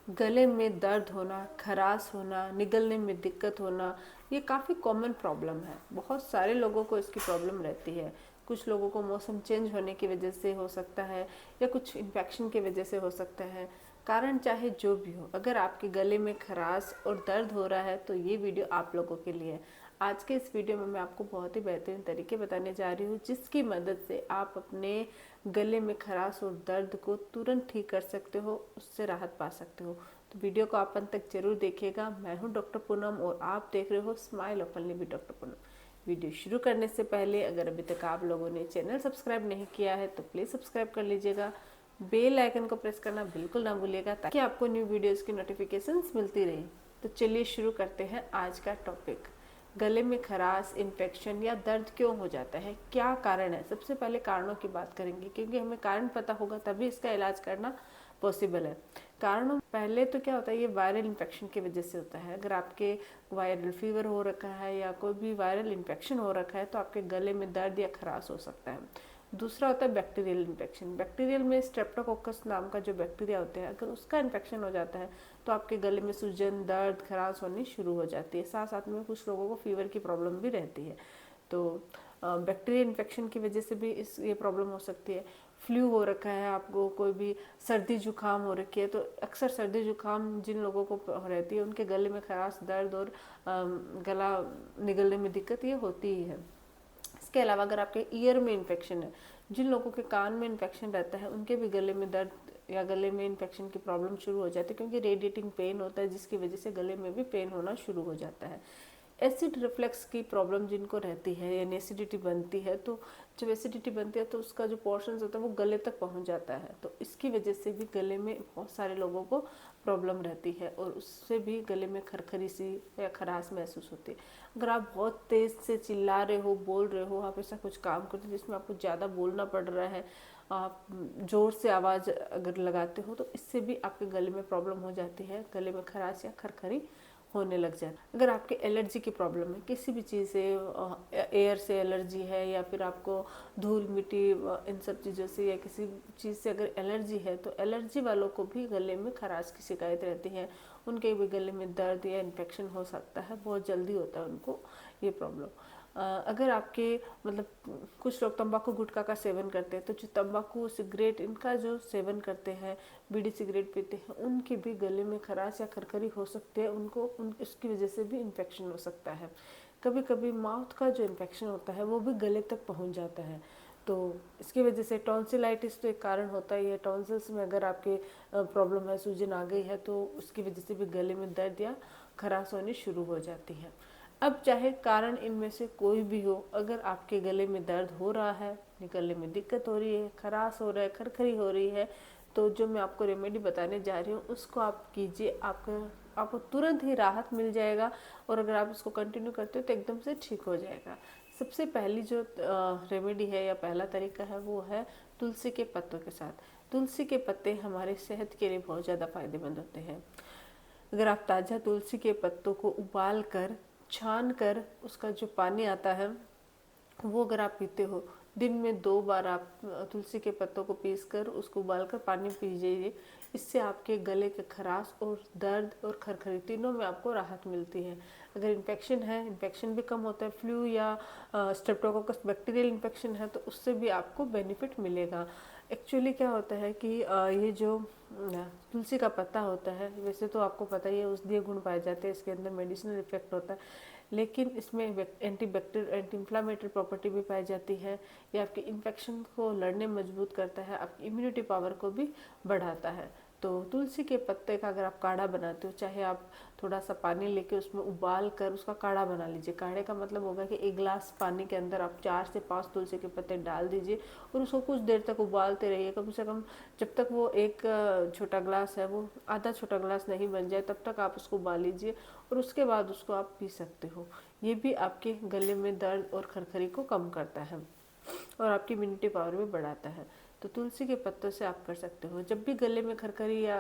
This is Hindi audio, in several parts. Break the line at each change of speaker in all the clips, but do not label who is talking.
गले में दर्द होना, खराश होना, निगलने में दिक्कत होना, ये काफ़ी कॉमन प्रॉब्लम है। बहुत सारे लोगों को इसकी प्रॉब्लम रहती है। कुछ लोगों को मौसम चेंज होने की वजह से हो सकता है, या कुछ इन्फेक्शन की वजह से हो सकता है। कारण चाहे जो भी हो, अगर आपके गले में खराश और दर्द हो रहा है तो ये वीडियो आप लोगों के लिए है। आज के इस वीडियो में मैं आपको बहुत ही बेहतरीन तरीके बताने जा रही हूँ, जिसकी मदद से आप अपने गले में खराश और दर्द को तुरंत ठीक कर सकते हो, उससे राहत पा सकते हो। तो वीडियो को आप अंत तक जरूर देखिएगा। मैं हूँ डॉक्टर पूनम और आप देख रहे हो smile openly with doctor Poonam. Video शुरू करने से पहले अगर अभी तक आप लोगों ने चैनल सब्सक्राइब नहीं किया है तो प्लीज़ सब्सक्राइब कर लीजिएगा। बेल आइकन को प्रेस करना बिल्कुल ना भूलिएगा, ताकि आपको न्यू वीडियोस की नोटिफिकेशंस मिलती रहे। तो चलिए शुरू करते हैं आज का टॉपिक। गले में खराश, इन्फेक्शन या दर्द क्यों हो जाता है, क्या कारण है। सबसे पहले कारणों की बात करेंगे, क्योंकि हमें कारण पता होगा तभी इसका इलाज करना पॉसिबल है। कारणों पहले तो क्या होता है, ये वायरल इन्फेक्शन की वजह से होता है। अगर आपके वायरल फीवर हो रखा है या कोई भी वायरल इन्फेक्शन हो रखा है तो आपके गले में दर्द या खराश हो सकता है। दूसरा होता है बैक्टीरियल इन्फेक्शन। बैक्टीरियल में स्ट्रेप्टोकोकस नाम का जो बैक्टीरिया होता है, अगर उसका इन्फेक्शन हो जाता है तो आपके गले में सूजन, दर्द, खराश होनी शुरू हो जाती है। साथ साथ में कुछ लोगों को फीवर की प्रॉब्लम भी रहती है। तो बैक्टीरियल इन्फेक्शन की वजह से भी ये प्रॉब्लम हो सकती है। फ्लू हो रखा है आपको, कोई भी सर्दी जुकाम हो रखी है, तो अक्सर सर्दी जुकाम जिन लोगों को रहती है उनके गले में खराश, दर्द और गला निगलने में दिक्कत ये होती ही है। इसके अलावा अगर आपके ईयर में इन्फेक्शन है, जिन लोगों के कान में इन्फेक्शन रहता है उनके भी गले में दर्द या गले में इन्फेक्शन की प्रॉब्लम शुरू हो जाती है, क्योंकि रेडिएटिंग पेन होता है जिसकी वजह से गले में भी पेन होना शुरू हो जाता है। एसिड रिफ्लेक्स की प्रॉब्लम जिनको रहती है, यानी एसिडिटी बनती है, तो जब एसिडिटी बनती है तो उसका जो पोर्शन होता है वो गले तक पहुंच जाता है, तो इसकी वजह से भी गले में बहुत सारे लोगों को प्रॉब्लम रहती है और उससे भी गले में खरखरी सी या खराश महसूस होती है। अगर आप बहुत तेज़ से चिल्ला रहे हो, बोल रहे हो, आप ऐसा कुछ काम करते हो जिसमें आपको ज़्यादा बोलना पड़ रहा है, आप ज़ोर से आवाज़ अगर लगाते हो तो इससे भी आपके गले में प्रॉब्लम हो जाती है, गले में खराश या खरखरी होने लग जाए। अगर आपके एलर्जी की प्रॉब्लम है किसी भी चीज़ से, एयर से एलर्जी है या फिर आपको धूल मिट्टी इन सब चीज़ों से या किसी चीज़ से अगर एलर्जी है, तो एलर्जी वालों को भी गले में खराश की शिकायत रहती है। उनके भी गले में दर्द या इन्फेक्शन हो सकता है, बहुत जल्दी होता है उनको ये प्रॉब्लम। अगर आपके मतलब कुछ लोग तंबाकू गुटखा का सेवन करते हैं, तो जो तंबाकू सिगरेट इनका जो सेवन करते हैं, बीड़ी सिगरेट पीते हैं, उनके भी गले में खराश या खरखरी हो सकती है, उनको इसकी वजह से भी इन्फेक्शन हो सकता है। कभी कभी माउथ का जो इन्फेक्शन होता है वो भी गले तक पहुंच जाता है, तो इसकी वजह से टॉन्सिलाइटिस तो एक कारण होता ही है। टॉन्सिल्स में अगर आपके प्रॉब्लम है, सूजन आ गई है, तो उसकी वजह से भी गले में दर्द या खराश होनी शुरू हो जाती है। अब चाहे कारण इनमें से कोई भी हो, अगर आपके गले में दर्द हो रहा है, निकलने में दिक्कत हो रही है, खराश हो रहा है, खरखरी हो रही है, तो जो मैं आपको रेमेडी बताने जा रही हूँ उसको आप कीजिए। आपको तुरंत ही राहत मिल जाएगा और अगर आप इसको कंटिन्यू करते हो तो एकदम से ठीक हो जाएगा। सबसे पहली जो रेमेडी है या पहला तरीका है वो है तुलसी के पत्तों के साथ। तुलसी के पत्ते हमारे सेहत के लिए बहुत ज़्यादा फायदेमंद होते हैं। अगर आप ताज़ा तुलसी के पत्तों को उबाल कर, छान कर, उसका जो पानी आता है वो अगर आप पीते हो, दिन में 2 बार आप तुलसी के पत्तों को पीस कर उसको उबाल कर पानी पीजिए। इससे आपके गले के खराश और दर्द और खरखरी तीनों में आपको राहत मिलती है। अगर इन्फेक्शन है, इन्फेक्शन भी कम होता है। फ्लू या स्ट्रेप्टोकोकस बैक्टीरियल इन्फेक्शन है तो उससे भी आपको बेनिफिट मिलेगा। एक्चुअली क्या होता है कि ये जो तुलसी का पत्ता होता है, वैसे तो आपको पता ही है औषधीय गुण पाए जाते हैं, इसके अंदर मेडिसिनल इफेक्ट होता है, लेकिन इसमें anti bacterial, anti inflammatory property भी पाई जाती है। ये आपके इन्फेक्शन को लड़ने में मजबूत करता है, आपकी इम्यूनिटी पावर को भी बढ़ाता है। तो तुलसी के पत्ते का अगर आप काढ़ा बनाते हो, चाहे आप थोड़ा सा पानी लेके उसमें उबाल कर उसका काढ़ा बना लीजिए। काढ़े का मतलब होगा कि 1 गिलास पानी के अंदर आप 4 से 5 तुलसी के पत्ते डाल दीजिए और उसको कुछ देर तक उबालते रहिए, कम से कम जब तक वो एक छोटा ग्लास है वो आधा छोटा ग्लास नहीं बन जाए तब तक आप उसको उबाल लीजिए और उसके बाद उसको आप पी सकते हो। ये भी आपके गले में दर्द और खरखरी को कम करता है और आपकी इम्यूनिटी पावर भी बढ़ाता है। तो तुलसी के पत्तों से आप कर सकते हो। जब भी गले में खरखरी या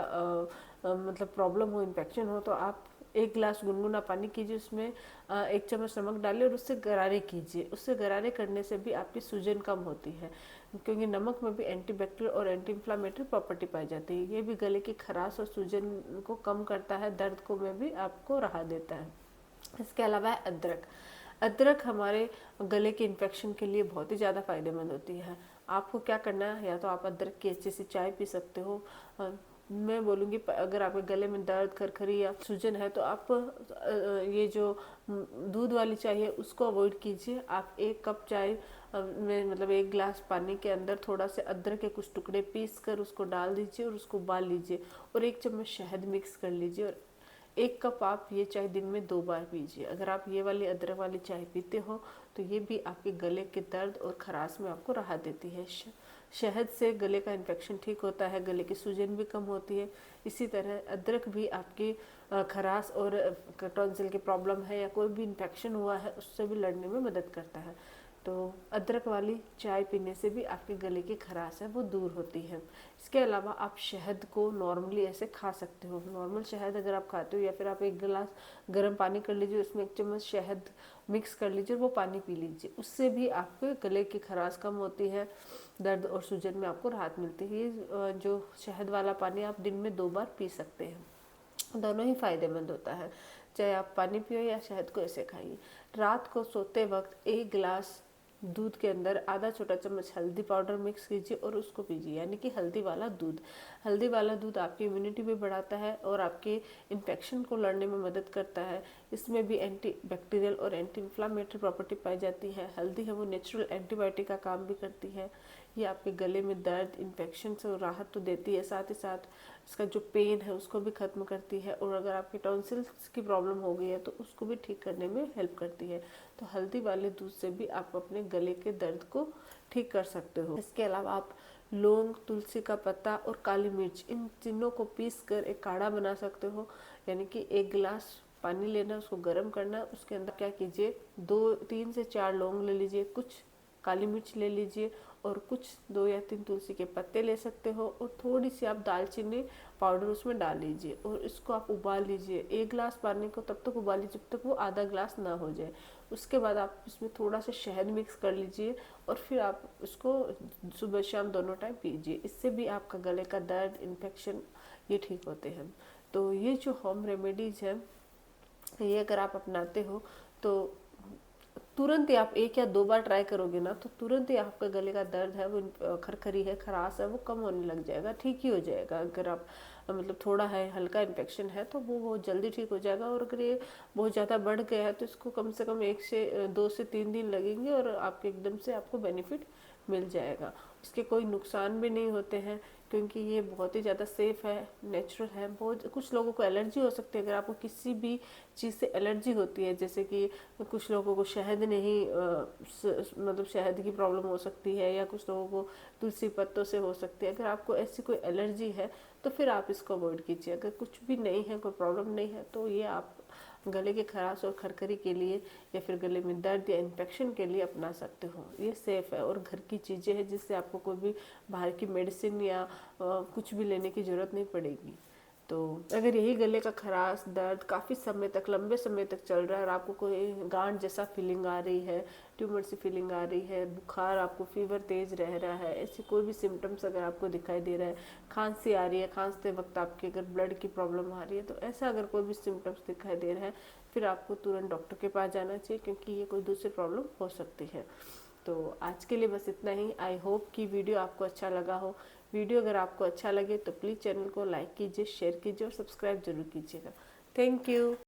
मतलब प्रॉब्लम हो, इन्फेक्शन हो, तो आप 1 गिलास गुनगुना पानी कीजिए, उसमें 1 चम्मच नमक डालिए और उससे गरारे कीजिए। उससे गरारे करने से भी आपकी सूजन कम होती है। क्योंकि नमक में भी एंटीबैक्टीरियल और एंटी इन्फ्लामेटरी प्रॉपर्टी पाई जाती है। ये भी गले की खराश और सूजन को कम करता है, दर्द को में भी आपको राहत देता है। इसके अलावा है अदरक। अदरक हमारे गले के इन्फेक्शन के लिए बहुत ही ज़्यादा फायदेमंद होती है। आपको क्या करना है, या तो आप अदरक की अच्छी सी चाय पी सकते हो। मैं बोलूँगी अगर आपके गले में दर्द, खरखरी या सूजन है तो आप ये जो दूध वाली चाय है उसको अवॉइड कीजिए। आप 1 कप चाय में मतलब 1 गिलास पानी के अंदर थोड़ा से अदरक के कुछ टुकड़े पीस कर उसको डाल दीजिए और उसको उबाल लीजिए और 1 चम्मच शहद मिक्स कर लीजिए और 1 कप आप ये चाय दिन में 2 बार पीजिए। अगर आप ये वाली अदरक वाली चाय पीते हो तो ये भी आपके गले के दर्द और खराश में आपको राहत देती है। शहद से गले का इन्फेक्शन ठीक होता है, गले की सूजन भी कम होती है। इसी तरह अदरक भी आपकी खराश और टॉन्सिल की प्रॉब्लम है या कोई भी इन्फेक्शन हुआ है उससे भी लड़ने में मदद करता है। तो अदरक वाली चाय पीने से भी आपके गले की खराश है वो दूर होती है। इसके अलावा आप शहद को नॉर्मली ऐसे खा सकते हो। नॉर्मल शहद अगर आप खाते हो या फिर आप 1 गिलास गर्म पानी कर लीजिए, उसमें 1 चम्मच शहद मिक्स कर लीजिए, वो पानी पी लीजिए। उससे भी आपके गले की खराश कम होती है, दर्द और सूजन में आपको राहत मिलती है। ये जो शहद वाला पानी आप दिन में 2 बार पी सकते हैं। दोनों ही फायदेमंद होता है, चाहे आप पानी पियो या शहद को ऐसे खाइए। रात को सोते वक्त 1 गिलास दूध के अंदर आधा छोटा चम्मच हल्दी पाउडर मिक्स कीजिए और उसको पीजिए, यानी कि हल्दी वाला दूध। हल्दी वाला दूध आपकी इम्यूनिटी भी बढ़ाता है और आपके इन्फेक्शन को लड़ने में मदद करता है। इसमें भी एंटी बैक्टीरियल और एंटी इन्फ्लामेटरी प्रॉपर्टी पाई जाती है। हल्दी है वो नेचुरल एंटीबायोटिक का काम भी करती है। ये आपके गले में दर्द, इन्फेक्शन से राहत तो देती है, साथ ही साथ इसका जो पेन है उसको भी ख़त्म करती है। और अगर आपकी टॉन्सिल्स की प्रॉब्लम हो गई है तो उसको भी ठीक करने में हेल्प करती है। तो हल्दी वाले दूध से भी आप अपने गले के दर्द को ठीक कर सकते हो। इसके अलावा आप लौंग, तुलसी का पत्ता और काली मिर्च, इन तीनों को पीस कर एक काढ़ा बना सकते हो। यानी कि 1 गिलास पानी लेना, उसको गर्म करना, उसके अंदर क्या कीजिए 3 से 4 लौंग ले लीजिए, कुछ काली मिर्च ले लीजिए और कुछ 2 या 3 तुलसी के पत्ते ले सकते हो और थोड़ी सी आप दालचीनी पाउडर उसमें डाल लीजिए और इसको आप उबाल लीजिए। 1 गिलास पानी को तब तक उबालिए जब तक वो आधा गिलास ना हो जाए। उसके बाद आप इसमें थोड़ा सा शहद मिक्स कर लीजिए और फिर आप उसको सुबह शाम दोनों टाइम पीजिए। इससे भी आपका गले का दर्द, इन्फेक्शन ये ठीक होते हैं। तो ये जो होम रेमेडीज़ हैं ये अगर आप अपनाते हो तो तुरंत ही आप 1 या 2 बार ट्राई करोगे ना तो तुरंत ही आपका गले का दर्द है वो, खरखरी है, खराश है, वो कम होने लग जाएगा, ठीक ही हो जाएगा। अगर आप मतलब थोड़ा है हल्का इन्फेक्शन है तो वो बहुत जल्दी ठीक हो जाएगा। और अगर ये बहुत ज़्यादा बढ़ गया है तो इसको कम से कम 2 से 3 दिन लगेंगे और आपके एकदम से आपको बेनिफिट मिल जाएगा। इसके कोई नुकसान भी नहीं होते हैं क्योंकि ये बहुत ही ज़्यादा सेफ़ है, नेचुरल है। बहुत कुछ लोगों को एलर्जी हो सकती है, अगर आपको किसी भी चीज़ से एलर्जी होती है, जैसे कि कुछ लोगों को शहद नहीं मतलब शहद की प्रॉब्लम हो सकती है या कुछ लोगों को तुलसी पत्तों से हो सकती है। अगर आपको ऐसी कोई एलर्जी है तो फिर आप इसको अवॉइड कीजिए। अगर कुछ भी नहीं है, कोई प्रॉब्लम नहीं है, तो ये आप गले के खराश और खरखरी के लिए या फिर गले में दर्द या इन्फेक्शन के लिए अपना सकते हो। ये सेफ़ है और घर की चीज़ें हैं जिससे आपको कोई भी बाहर की मेडिसिन या कुछ भी लेने की ज़रूरत नहीं पड़ेगी। तो अगर यही गले का खराश, दर्द काफ़ी समय तक, लंबे समय तक चल रहा है और आपको कोई गांठ जैसा फीलिंग आ रही है, ट्यूमर सी फीलिंग आ रही है, बुखार, आपको फीवर तेज़ रह रहा है, ऐसी कोई भी सिम्टम्स अगर आपको दिखाई दे रहा है, खांसी आ रही है, खांसते वक्त आपके अगर ब्लड की प्रॉब्लम आ रही है, तो ऐसा अगर कोई भी सिम्टम्स दिखाई दे रहा है फिर आपको तुरंत डॉक्टर के पास जाना चाहिए क्योंकि ये कोई दूसरी प्रॉब्लम हो सकती है। तो आज के लिए बस इतना ही। आई होप कि वीडियो आपको अच्छा लगा हो। वीडियो अगर आपको अच्छा लगे तो प्लीज़ चैनल को लाइक कीजिए, शेयर कीजिए और सब्सक्राइब जरूर कीजिएगा। Thank you.